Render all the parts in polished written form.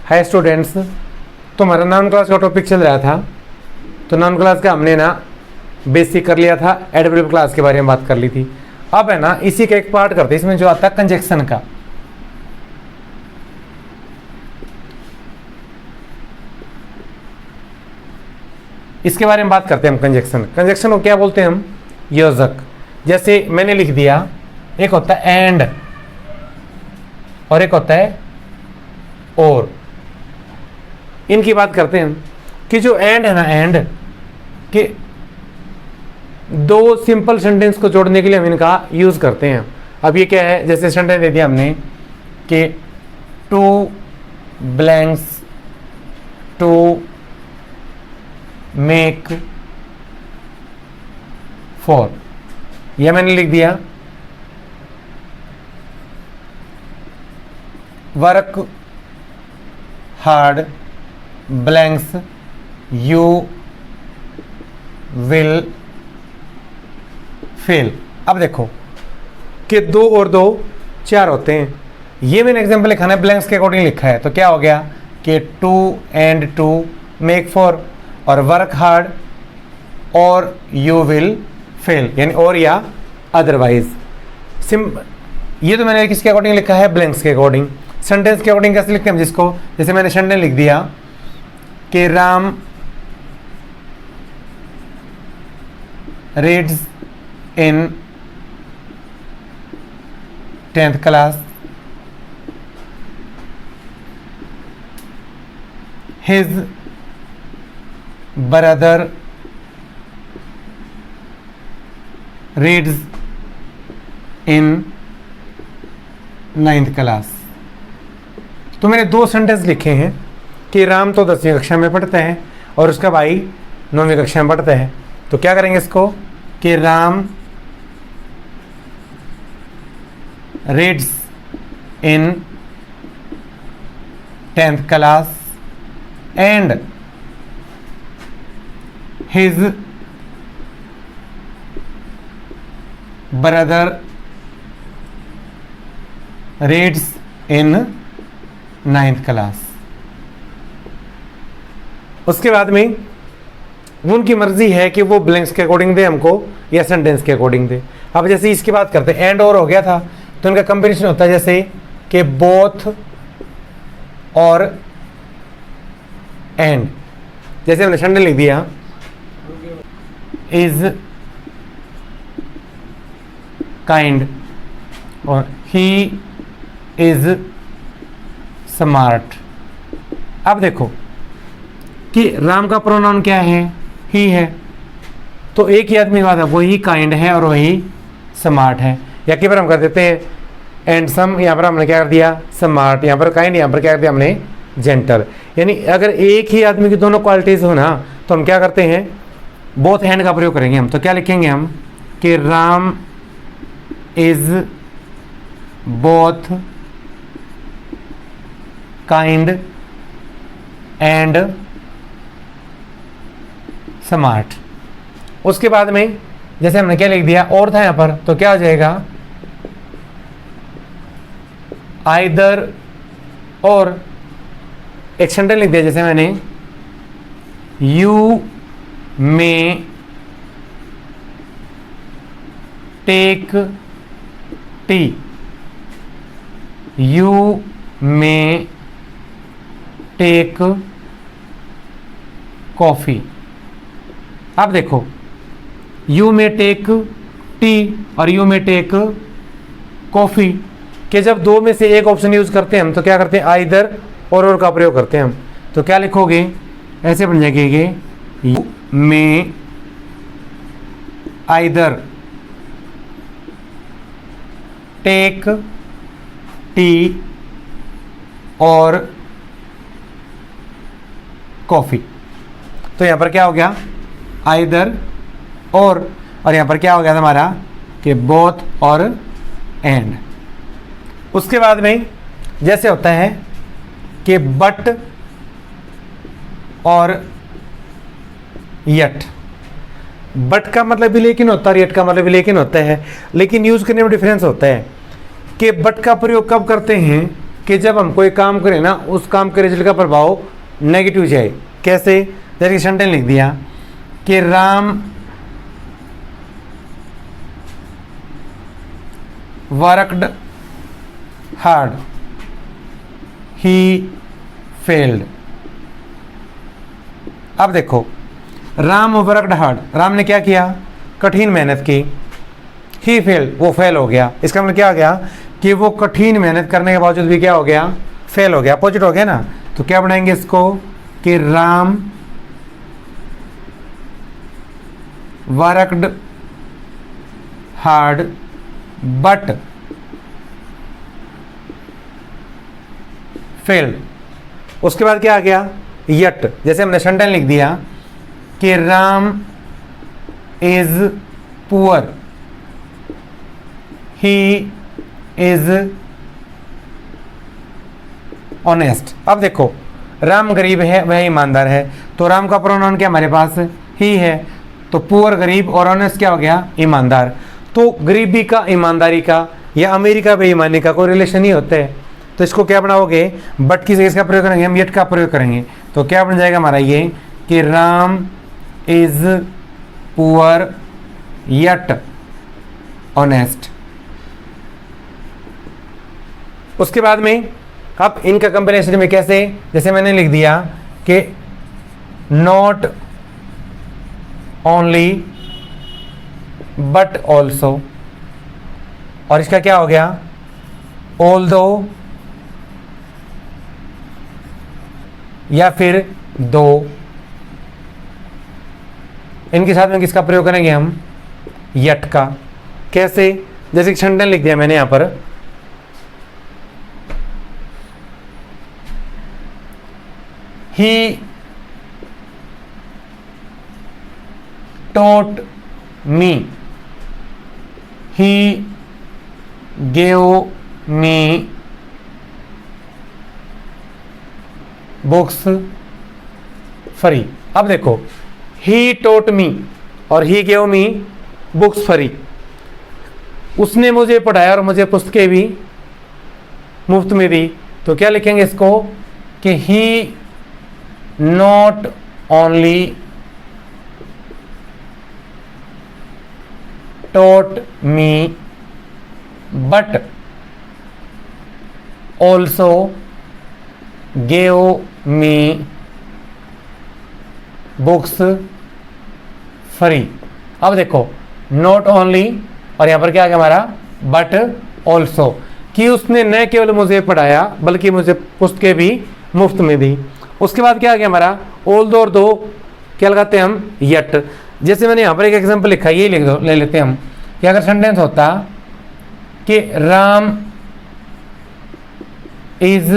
Hi students, तो हमारा noun class का टॉपिक चल रहा था। तो नाउन क्लास का हमने ना बेसिक कर लिया था, एडवर्ब क्लास के बारे में बात कर ली थी। अब है ना इसी का एक पार्ट करते हैं, इसमें जो आता है कंजक्शन का। इसके बारे में बात करते हैं हम। कंजक्शन को क्या बोलते हैं हम? योजक। जैसे मैंने लिख दिया, एक होता है एंड और एक होता है और। इनकी बात करते हैं हम कि जो एंड है ना, एंड के दो सिंपल सेंटेंस को जोड़ने के लिए हम इनका यूज करते हैं। अब ये क्या है, जैसे सेंटेंस दे दिया हमने कि two blanks two make four, यह मैंने लिख दिया। Work hard blanks you will fail. अब देखो कि दो और दो चार होते हैं। ये मैंने एग्जांपल लिखा है, ब्लैंक्स के अकॉर्डिंग लिखा है। तो क्या हो गया कि two and two make four और वर्क हार्ड और यू विल फेल, यानी और या अदरवाइज। ये तो मैंने किसके अकॉर्डिंग लिखा है? ब्लैंक्स के अकॉर्डिंग। सेंटेंस के अकॉर्डिंग कैसे लिखते हैं हम जिसको? जैसे मैंने सेंटेंस लिख दिया कि राम रीड्स इन 10th class, his brother reads इन 9th क्लास। तो मैंने दो सेंटेंस लिखे हैं कि राम तो 10वीं कक्षा में पढ़ता है और उसका भाई 9वीं कक्षा में पढ़ता है। तो क्या करेंगे इसको कि Ram reads in 10th class and his brother reads in 9th class. उसके बाद में उनकी मर्जी है कि वो ब्लैंक्स के अकॉर्डिंग दे हमको या सेंटेंस के अकॉर्डिंग दे। अब जैसे इसकी बात करते हैं, एंड और हो गया था तो इनका कंपैरिजन होता है जैसे कि बोथ और एंड। जैसे हमने सेंटेंस लिख दिया इज काइंड और ही इज स्मार्ट। अब देखो कि राम का प्रोनाउन क्या है? ही है। तो एक ही आदमी बात है, वही काइंड है और वही स्मार्ट है। या कि पर हम कर देते हैं एंडसम, यहाँ पर हमने क्या कर दिया? स्मार्ट। यहाँ पर काइंड, यहाँ पर क्या कर दिया हमने? जेंटल। यानी अगर एक ही आदमी की दोनों क्वालिटीज हो ना तो हम क्या करते हैं? बोथ हैंड का प्रयोग करेंगे हम। तो क्या लिखेंगे हम कि Ram is both kind and smart. उसके बाद में जैसे हमने क्या लिख दिया? और था यहाँ पर, तो क्या हो जाएगा? आइदर और। एक सेंटेंस लिख दिया जैसे मैंने you may take tea, you may take coffee. अब देखो यू मे टेक टी और यू मे टेक कॉफी के जब दो में से एक ऑप्शन यूज करते हैं हम तो क्या करते हैं? आइदर और का प्रयोग करते हैं हम। तो क्या लिखोगे? ऐसे बन जाएगी you may either take tea और कॉफी। तो यहां पर क्या हो गया? आइदर और यहां पर क्या हो गया हमारा कि बोथ और एंड। उसके बाद में जैसे होता है कि बट और यट। बट का मतलब भी लेकिन होता है, यट का मतलब भी लेकिन होता है, लेकिन यूज करने में डिफरेंस होता है कि बट का प्रयोग कब करते हैं कि जब हम कोई काम करें ना, उस काम के रिजल्ट का प्रभाव नेगेटिव जाए। कैसे? जैसे सेंटेंस लिख दिया कि Ram worked hard he failed. अब देखो, राम वर्कड हार्ड, राम ने क्या किया? कठिन मेहनत की। ही फेल्ड, वो फेल हो गया। इसका मतलब क्या हो गया कि वो कठिन मेहनत करने के बावजूद भी क्या हो गया? फेल हो गया। अपोजिट हो गया ना। तो क्या बनाएंगे इसको कि Ram worked hard but failed. उसके बाद क्या आ गया? यट। जैसे हमने सेंटेंस लिख दिया कि Ram is poor he is honest. अब देखो, राम गरीब है, वह ईमानदार है। तो राम का प्रोनाउन क्या हमारे पास? ही है। तो पुअर गरीब और ऑनेस्ट क्या हो गया? ईमानदार। तो गरीबी का, ईमानदारी का या अमीरी का बेईमानी का कोई रिलेशन ही होता है। तो इसको क्या बनाओगे? बट की जगह इसका प्रयोग करेंगे हम, यट का प्रयोग करेंगे। तो क्या बन जाएगा हमारा ये कि Ram is poor yet honest. उसके बाद में अब इनका कंपेरिजन में कैसे? जैसे मैंने लिख दिया कि नॉट ओनली बट ऑल्सो, और इसका क्या हो गया? ऑल्दो या फिर दो। इनके साथ में किसका प्रयोग करेंगे हम? यट का। कैसे? जैसे सेंटेंस लिख दिया मैंने यहां पर, ही taught me, he gave me books free। अब देखो, he taught me और he gave me books free, उसने मुझे पढ़ाया और मुझे पुस्तकें भी मुफ्त में दी। तो क्या लिखेंगे इसको कि he not only taught me but also gave me books free। अब देखो, not only और यहां पर क्या आ गया हमारा? but also, कि उसने न केवल मुझे पढ़ाया बल्कि मुझे पुस्तकें भी मुफ्त में दी। उसके बाद क्या आ गया हमारा? ऑल्दो और दो क्या लगाते हैं हम? यट। जैसे मैंने यहाँ पर एक एग्जांपल लिखा है, ये लिख दो, ले लेते हैं हम कि अगर सेंटेंस होता कि राम इज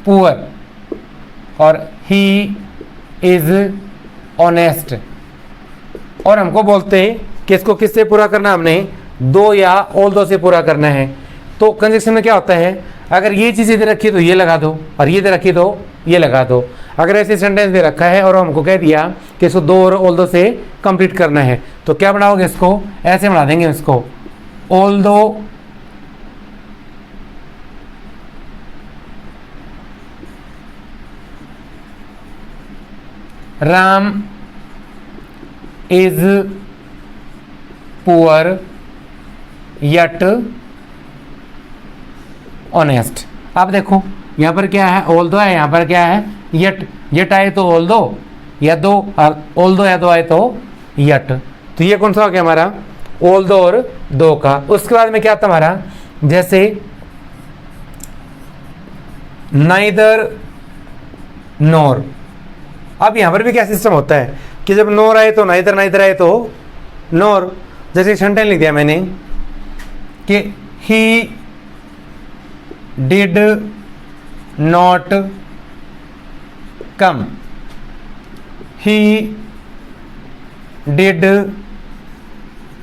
पुअर और ही इज ऑनेस्ट, और हमको बोलते हैं कि इसको किससे पूरा करना? हमने दो या ऑल्दो से पूरा करना है। तो कंजक्शन में क्या होता है? अगर ये चीज़ इधर रखी तो ये लगा दो, और ये इधर रखी तो ये लगा दो। अगर ऐसे सेंटेंस दे रखा है और हमको कह दिया कि इसको दो और ऑल्दो से कंप्लीट करना है, तो क्या बनाओगे? इसको ऐसे बना देंगे इसको, although Ram is poor yet honest. अब देखो, यहाँ पर क्या है? ऑल्दो है, यहाँ पर क्या है? यट। यट आए तो ऑल्दो या दो, और ऑल्दो या दो आए तो यट। तो ये कौन सा हो गया हमारा? ऑल्दो और दो का। उसके बाद में क्या था हमारा? जैसे नाइदर नोर। अब यहाँ पर भी क्या सिस्टम होता है कि जब नोर आए तो नाइदर, नाइदर आए तो नोर। जैसे सेंटेंस लिख दिया मैंने कि ही did not come, he did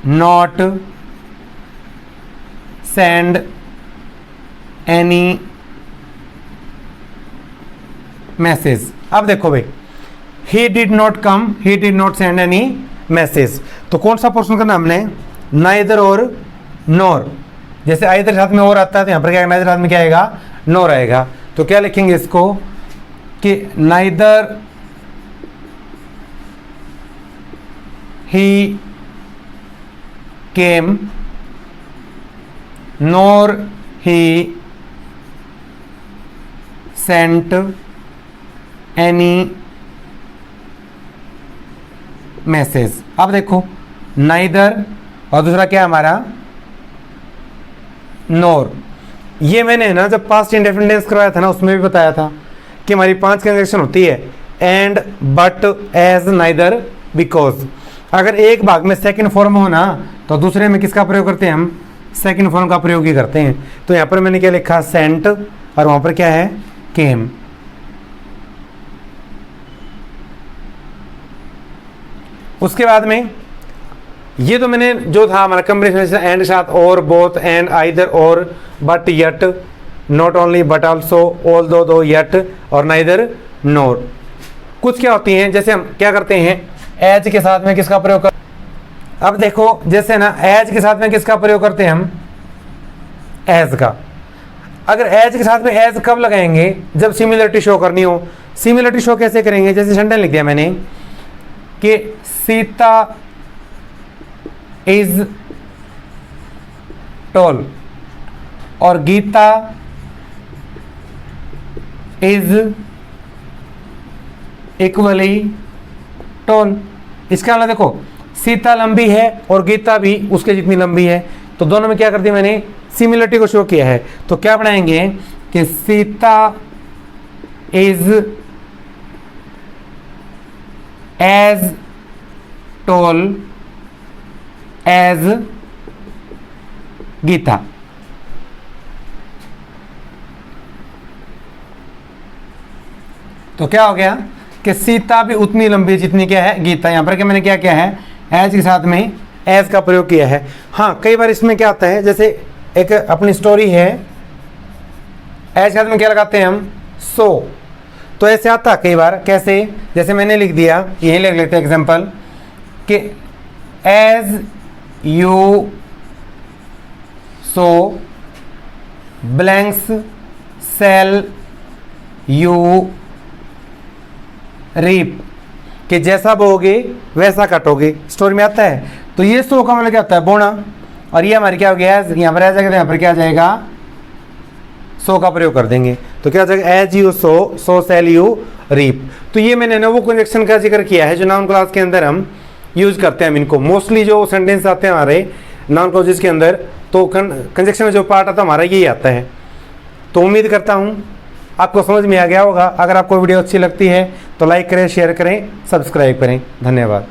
not send any message। अब देखो भाई, he did not come, he did not send any message। तो कौन सा पोर्शन करना हमने? नाइदर और नोर। जैसे आइदर साथ में और आता है तो यहाँ पर क्या नाइदर साथ में क्या आएगा, नो रहेगा। तो क्या लिखेंगे इसको कि नाइदर ही केम नोर ही सेंट एनी मैसेज। अब देखो नाइदर और दूसरा क्या हमारा नोर। ये मैंने ना जब पास्ट इंडेफिनिट टेंस करवाया था ना उसमें भी बताया था कि हमारी 5 कंजंक्शन होती है, and, but, as, neither, because. अगर एक भाग में सेकंड फॉर्म हो ना तो दूसरे में किसका प्रयोग करते हैं हम, सेकंड फॉर्म का प्रयोग ही करते हैं। तो यहाँ पर मैंने क्या लिखा, सेंट, और वहाँ पर क्या है, केम। उसके बाद में ये तो मैंने जो था हमारा कम्बिनेशन एंड साथ और, बोथ, एंड, आइदर और, but, yet, not only but also, all दो, यट, और नाइदर, नोर। कुछ क्या होती हैं, जैसे हम क्या करते हैं, एज के साथ में किसका प्रयोग कर, अब देखो जैसे ना एज के साथ में किसका प्रयोग करते हैं हम, एज का। अगर एज के साथ में एज कब लगाएंगे, जब सिमिलरिटी शो करनी हो। सिमिलरिटी शो कैसे करेंगे, जैसे सेंटेंस लिख दिया मैंने कि सीता इज टॉल और गीता इज इक्वली टॉल। इसका मतलब देखो सीता लंबी है और गीता भी उसके जितनी लंबी है, तो दोनों में क्या कर दिया मैंने, सिमिलरिटी को शो किया है। तो क्या बनाएंगे कि Sita is as tall as Gita. तो क्या हो गया कि सीता भी उतनी लंबी जितनी क्या है, गीता। यहां पर क्या मैंने क्या किया है, एज के साथ में एज का प्रयोग किया है। हाँ, कई बार इसमें क्या आता है, जैसे एक अपनी स्टोरी है, एज के साथ में क्या लगाते हैं हम, सो। तो ऐसे आता है कई बार, कैसे, जैसे मैंने लिख दिया, यही लिख लेते हैं एग्जांपल कि as you sow blanks shall you reap, कि जैसा बोओगे वैसा कटोगे, स्टोरी में आता है। तो ये सो का मतलब क्या होता है, बोना, और ये हमारे क्या हो गया, यहाँ पर आ जाएगा, यहाँ पर क्या आ जाएगा, सो का प्रयोग कर देंगे। तो क्या हो जाएगा, as you sow shall you reap. तो ये मैंने ना वो कंजक्शन का जिक्र किया है जो नाउन क्लॉज के अंदर हम यूज करते हैं। हम इनको मोस्टली जो सेंटेंस आते हैं हमारे नाउन क्लॉजेस के अंदर, तो कंजक्शन में जो पार्ट आता है हमारा यही आता है। तो उम्मीद करता हूँ आपको समझ में आ गया होगा। अगर आपको वीडियो अच्छी लगती है तो लाइक करें, शेयर करें, सब्सक्राइब करें। धन्यवाद।